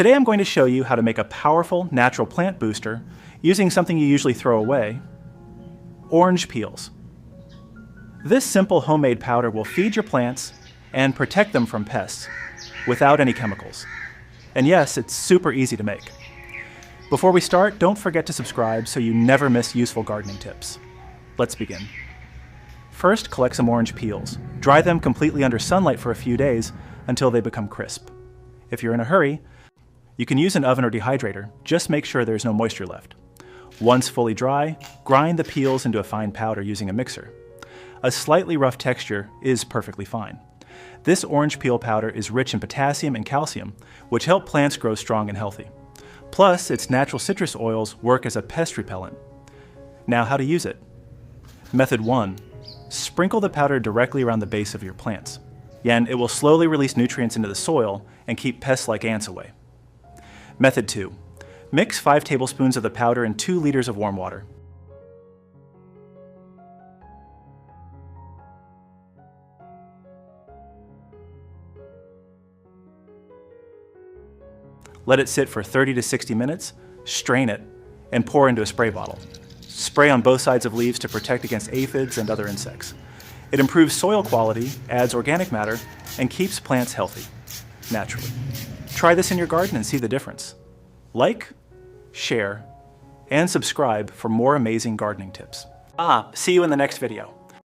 Today I'm going to show you how to make a powerful natural plant booster using something you usually throw away: orange peels. This simple homemade powder will feed your plants and protect them from pests without any chemicals. And yes, it's super easy to make. Before we start, don't forget to subscribe so you never miss useful gardening tips. Let's begin. First, collect some orange peels. Dry them completely under sunlight for a few days until they become crisp. If you're in a hurry, you can use an oven or dehydrator. Just make sure there's no moisture left. Once fully dry, grind the peels into a fine powder using a mixer. A slightly rough texture is perfectly fine. This orange peel powder is rich in potassium and calcium, which help plants grow strong and healthy. Plus, its natural citrus oils work as a pest repellent. Now, how to use it? Method 1. Sprinkle the powder directly around the base of your plants. And it will slowly release nutrients into the soil and keep pests like ants away. Method 2. Mix 5 tablespoons of the powder in 2 liters of warm water. Let it sit for 30 to 60 minutes, strain it, and pour into a spray bottle. Spray on both sides of leaves to protect against aphids and other insects. It improves soil quality, adds organic matter, and keeps plants healthy, naturally. Try this in your garden and see the difference. Like, share, and subscribe for more amazing gardening tips. See you in the next video.